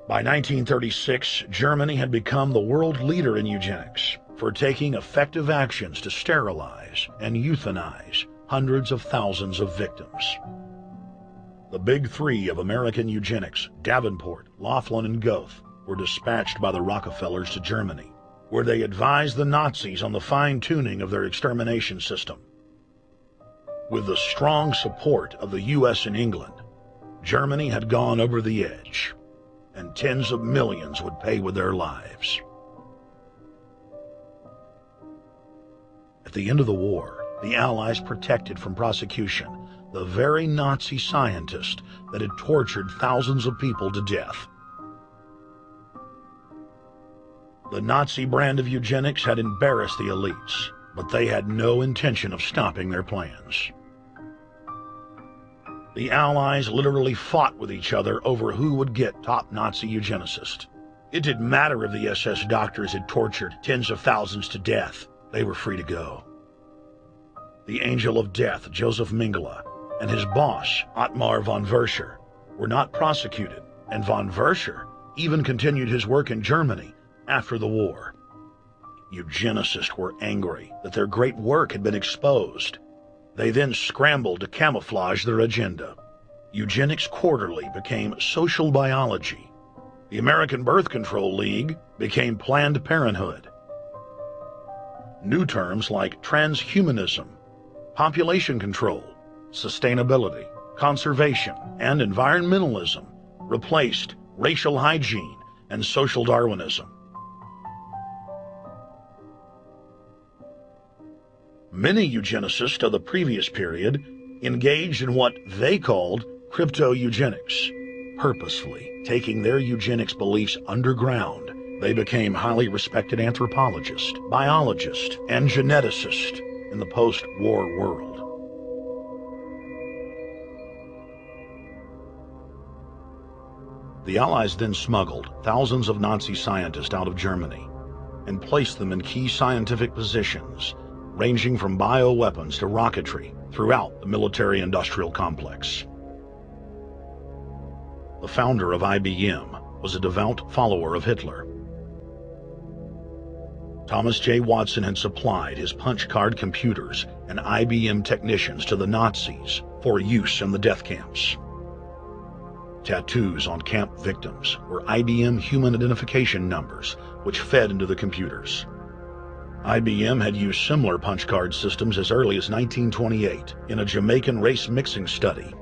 By 1936, Germany had become the world leader in eugenics for taking effective actions to sterilize and euthanize hundreds of thousands of victims. The big three of American eugenics, Davenport, Laughlin, and Goethe, were dispatched by the Rockefellers to Germany, where they advised the Nazis on the fine-tuning of their extermination system. With the strong support of the U.S. and England, Germany had gone over the edge, and tens of millions would pay with their lives. At the end of the war, the Allies protected from prosecution the very Nazi scientist that had tortured thousands of people to death. The Nazi brand of eugenics had embarrassed the elites, but they had no intention of stopping their plans. The Allies literally fought with each other over who would get top Nazi eugenicist. It didn't matter if the SS doctors had tortured tens of thousands to death. They were free to go. The Angel of Death, Joseph Mengele, and his boss, Ottmar von Verscher, were not prosecuted, and von Verscher even continued his work in Germany after the war. Eugenicists were angry that their great work had been exposed. They then scrambled to camouflage their agenda. Eugenics Quarterly became Social Biology. The American Birth Control League became Planned Parenthood. New terms like transhumanism, population control, sustainability, conservation, and environmentalism replaced racial hygiene and social Darwinism. Many eugenicists of the previous period engaged in what they called crypto-eugenics. Purposefully taking their eugenics beliefs underground, they became highly respected anthropologists, biologists, and geneticists in the post-war world. The Allies then smuggled thousands of Nazi scientists out of Germany and placed them in key scientific positions, ranging from bioweapons to rocketry throughout the military-industrial complex. The founder of IBM was a devout follower of Hitler. Thomas J. Watson had supplied his punch card computers and IBM technicians to the Nazis for use in the death camps. Tattoos on camp victims were IBM human identification numbers, which fed into the computers. IBM had used similar punch card systems as early as 1928 in a Jamaican race mixing study.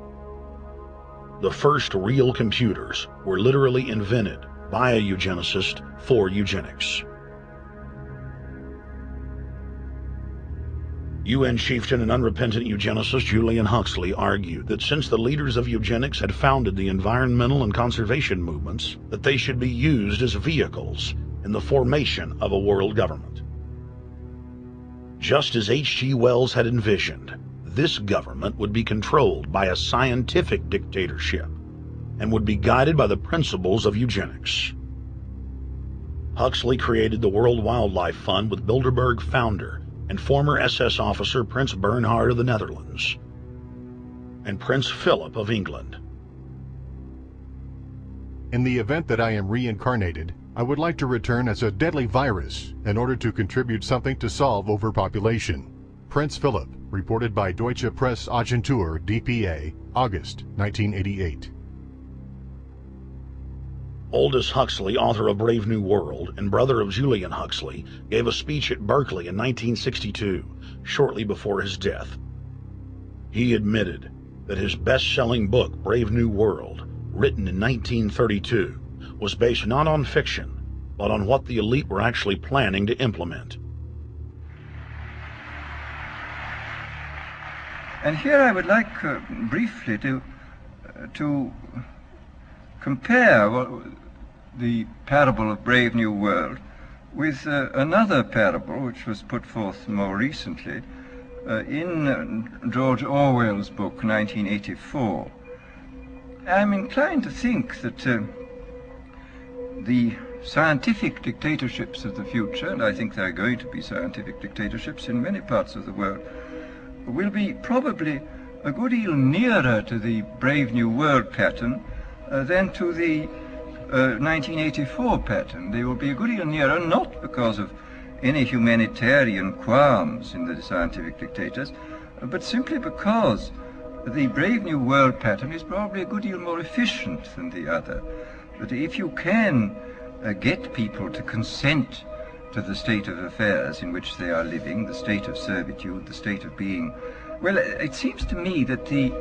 The first real computers were literally invented by a eugenicist for eugenics. UN chieftain and unrepentant eugenicist Julian Huxley argued that since the leaders of eugenics had founded the environmental and conservation movements, that they should be used as vehicles in the formation of a world government. Just as H.G. Wells had envisioned, this government would be controlled by a scientific dictatorship and would be guided by the principles of eugenics. Huxley created the World Wildlife Fund with Bilderberg founder and former SS officer Prince Bernhard of the Netherlands and Prince Philip of England. In the event that I am reincarnated, I would like to return as a deadly virus in order to contribute something to solve overpopulation. Prince Philip, reported by Deutsche Presse-Agentur DPA, August 1988. Aldous Huxley, author of Brave New World and brother of Julian Huxley, gave a speech at Berkeley in 1962, shortly before his death. He admitted that his best-selling book, Brave New World, written in 1932, was based not on fiction, but on what the elite were actually planning to implement. And here I would like briefly to compare the parable of Brave New World with another parable which was put forth more recently in George Orwell's book 1984. I'm inclined to think that the scientific dictatorships of the future, and I think there are going to be scientific dictatorships in many parts of the world, will be probably a good deal nearer to the Brave New World pattern than to the 1984 pattern. They will be a good deal nearer, not because of any humanitarian qualms in the scientific dictators, but simply because the Brave New World pattern is probably a good deal more efficient than the other. That if you can get people to consent to the state of affairs in which they are living, the state of servitude, the state of being, well, it seems to me that the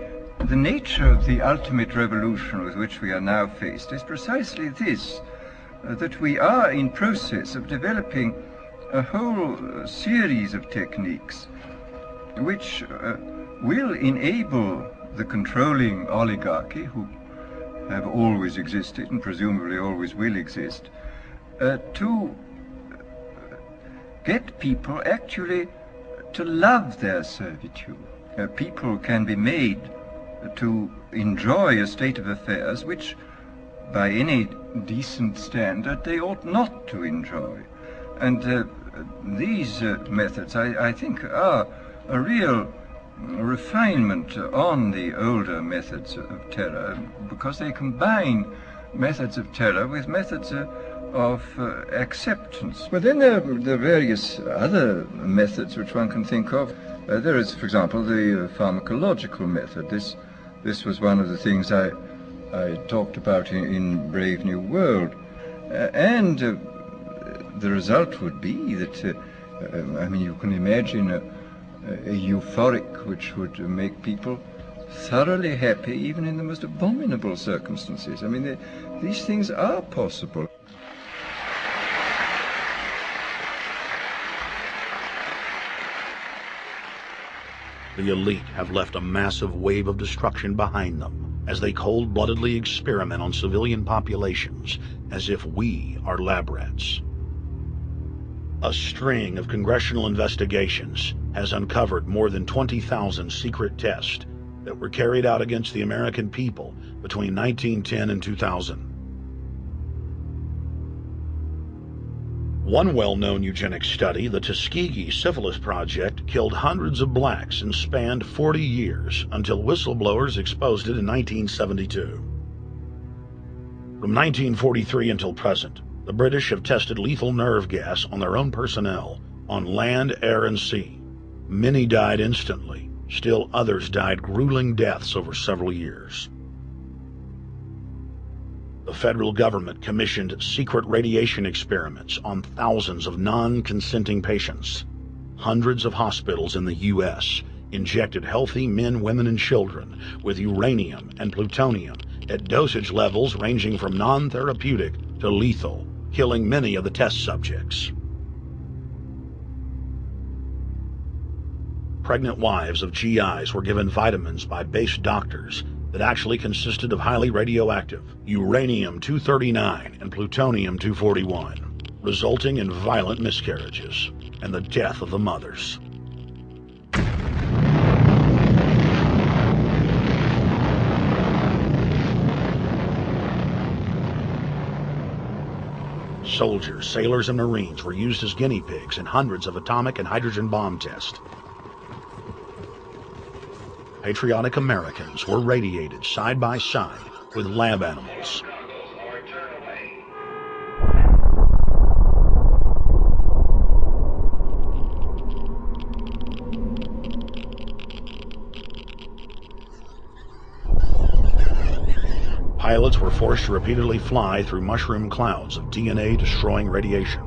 nature of the ultimate revolution with which we are now faced is precisely this, that we are in process of developing a whole series of techniques which will enable the controlling oligarchy, who have always existed and presumably always will exist, to get people actually to love their servitude. People can be made to enjoy a state of affairs which, by any decent standard, they ought not to enjoy. And these methods, I think, are a real refinement on the older methods of terror, because they combine methods of terror with methods of acceptance. But then there are various other methods which one can think of. There is, for example, the pharmacological method. This was one of the things I talked about in Brave New World. And the result would be that, I mean, you can imagine a euphoric which would make people thoroughly happy even in the most abominable circumstances. I mean, these things are possible. The elite have left a massive wave of destruction behind them as they cold-bloodedly experiment on civilian populations as if we are lab rats. A string of congressional investigations has uncovered more than 20,000 secret tests that were carried out against the American people between 1910 and 2000. One well-known eugenics study, the Tuskegee Syphilis Project, killed hundreds of blacks and spanned 40 years until whistleblowers exposed it in 1972. From 1943 until present, the British have tested lethal nerve gas on their own personnel, on land, air, and sea. Many died instantly. Still others died grueling deaths over several years. The federal government commissioned secret radiation experiments on thousands of non-consenting patients. Hundreds of hospitals in the U.S. injected healthy men, women, and children with uranium and plutonium at dosage levels ranging from non-therapeutic to lethal, killing many of the test subjects. Pregnant wives of GIs were given vitamins by base doctors that actually consisted of highly radioactive uranium-239 and plutonium-241, resulting in violent miscarriages and the death of the mothers. Soldiers, sailors, and Marines were used as guinea pigs in hundreds of atomic and hydrogen bomb tests. Patriotic Americans were radiated side by side with lab animals. Pilots were forced to repeatedly fly through mushroom clouds of DNA-destroying radiation.